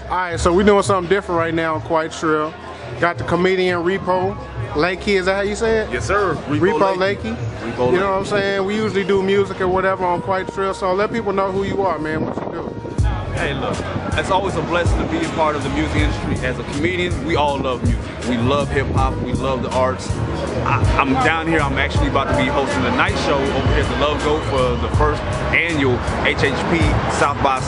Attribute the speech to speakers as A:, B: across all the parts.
A: Alright, so we're doing something different right now on Quite Trill. Got the comedian Repo Lakey, is that how you say it?
B: Yes, sir.
A: Repo Lakey.
B: Repo
A: You know what I'm saying? We usually do music or whatever on Quite Trill, so let people know who you are, man, what you do.
B: Hey, look, it's always a blessing to be a part of the music industry. As a comedian, we all love music. We love hip-hop, we love the arts. I'm down here, I'm actually about to be hosting a night show over here at the Love Goat for the first annual HHP South by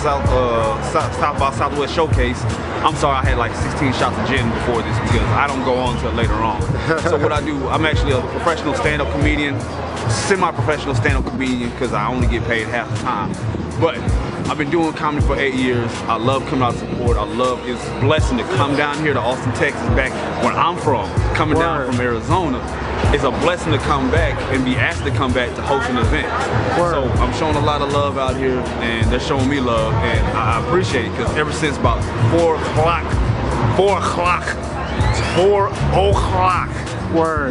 B: Southwest Showcase. I'm sorry, I had like 16 shots of gin before this because I don't go on until later on. So what I do, I'm actually a professional stand-up comedian, semi-professional stand-up comedian because I only get paid half the time. But I've been doing comedy for 8 years. I love coming out to support. It's a blessing to come down here to Austin, Texas, back where I'm from, coming down from Arizona. It's a blessing to come back and be asked to come back to host an event. So I'm showing a lot of love out here, and they're showing me love, and I appreciate it because ever since about 4 o'clock,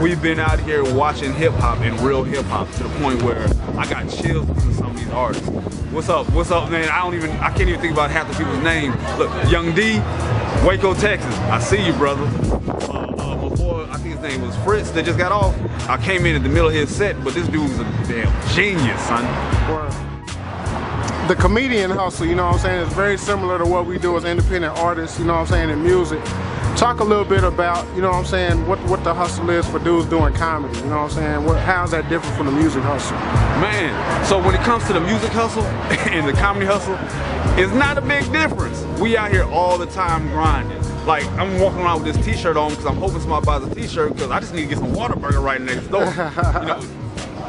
B: we've been out here watching hip hop and real hip hop to the point where I got chills with some of these artists. What's up, man? I can't even think about half the people's names. Look, Young D, Waco, Texas. I see you, brother. My boy, I think his name was Fritz, that just got off. I came in at the middle of his set, but this dude's a damn genius, son.
A: The comedian hustle, you know what I'm saying, is very similar to what we do as independent artists, you know what I'm saying, in music. Talk a little bit about, you know what I'm saying, what the hustle is for dudes doing comedy, you know what I'm saying? How's that different from the music hustle?
B: Man, so when it comes to the music hustle and the comedy hustle, it's not a big difference. We out here all the time grinding. Like, I'm walking around with this t-shirt on because I'm hoping somebody buys a t-shirt because I just need to get some Whataburger right next door. You know,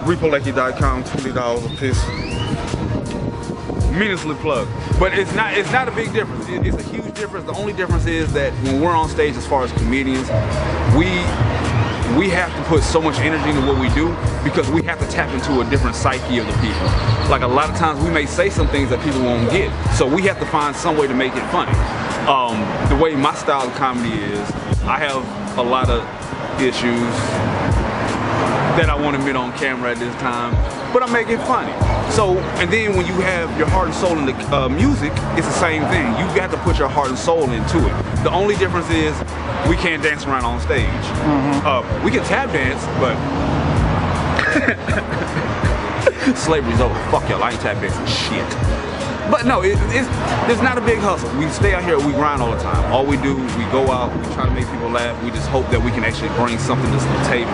B: RepoLakey.com, $20 a piece. Meaninglessly plugged, but it's not a big difference. It's a huge difference. The only difference is that when we're on stage, as far as comedians, we have to put so much energy into what we do because we have to tap into a different psyche of the people. Like a lot of times we may say some things that people won't get, so we have to find some way to make it funny. The way my style of comedy is, I have a lot of issues that I won't admit on camera at this time, but I make it funny. So, and then when you have your heart and soul in the music, it's the same thing. You got to put your heart and soul into it. The only difference is we can't dance around on stage. We can tap dance, but slavery's over. Fuck y'all, I ain't tap dancing shit. But no, it's not a big hustle. We stay out here, we grind all the time. All we do, we go out, we try to make people laugh. We just hope that we can actually bring something to the table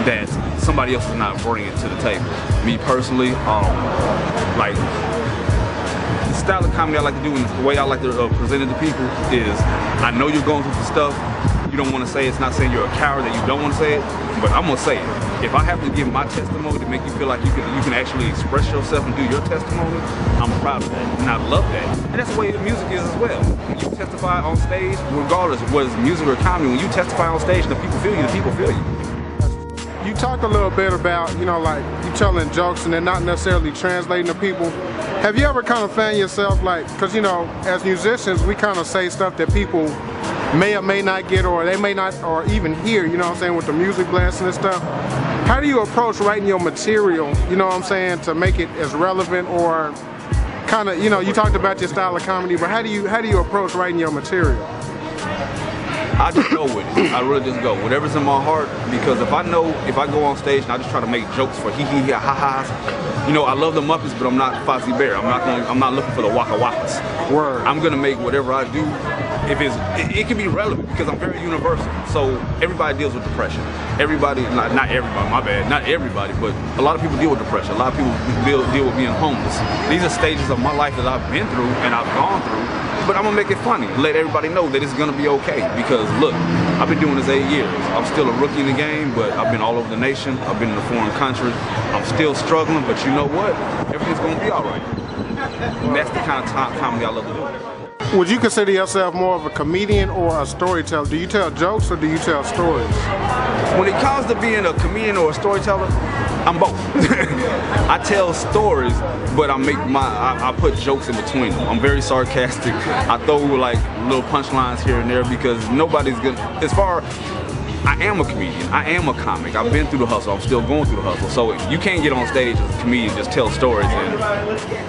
B: that somebody else is not bringing to the table. Me personally, like the style of comedy I like to do and the way I like to present it to people is, I know you're going through some stuff. You don't want to say it. It's not saying you're a coward that you don't want to say it, but I'm gonna say it. If I have to give my testimony to make you feel like you can actually express yourself and do your testimony, I'm proud of that, and I love that. And that's the way the music is as well. When you testify on stage, regardless of whether it's music or comedy, when you testify on stage and the people feel you, the people feel you.
A: You talked a little bit about, you know, like you telling jokes and they're not necessarily translating to people. Have you ever kind of found yourself like, because you know, as musicians, we kind of say stuff that people may or may not get, or they may not, or even hear, you know what I'm saying, with the music blasting and stuff. How do you approach writing your material, you know what I'm saying, to make it as relevant, or kind of, you know, you talked about your style of comedy, but how do you approach writing your material?
B: I just go with it. I really just go. Whatever's in my heart, because if I go on stage and I just try to make jokes for hee-hee, ha-ha's, you know, I love the Muppets, but I'm not Fozzie Bear. I'm not looking for the Waka Wakas.
A: Word.
B: I'm gonna make whatever I do, if it can be relevant, because I'm very universal. So everybody deals with depression. Everybody, not everybody, my bad, not everybody, but a lot of people deal with depression. A lot of people deal with being homeless. These are stages of my life that I've been through and I've gone through. But I'm gonna make it funny, let everybody know that it's gonna be okay. Because look, I've been doing this 8 years. I'm still a rookie in the game, but I've been all over the nation. I've been in a foreign country. I'm still struggling, but you know what? Everything's gonna be all right. And that's the kind of comedy I love to do.
A: Would you consider yourself more of a comedian or a storyteller? Do you tell jokes or do you tell stories?
B: When it comes to being a comedian or a storyteller, I'm both. I tell stories, but I put jokes in between them. I'm very sarcastic. I throw like little punchlines here and there because nobody's gonna, as far I am a comedian. I am a comic. I've been through the hustle. I'm still going through the hustle. So you can't get on stage as a comedian, just tell stories and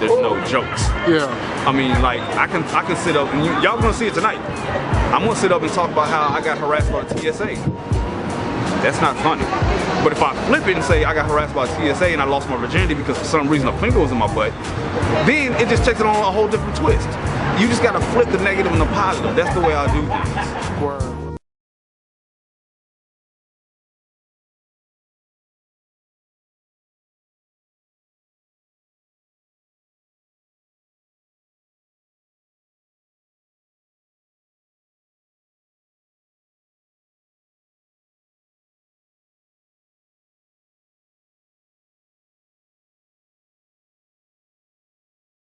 B: there's no jokes.
A: Yeah.
B: I mean, like I can sit up and y'all gonna see it tonight. I'm gonna sit up and talk about how I got harassed by the TSA. That's not funny. But if I flip it and say I got harassed by the TSA and I lost my virginity because for some reason a finger was in my butt, then it just takes it on a whole different twist. You just gotta flip the negative and the positive. That's the way I do things.
A: Word.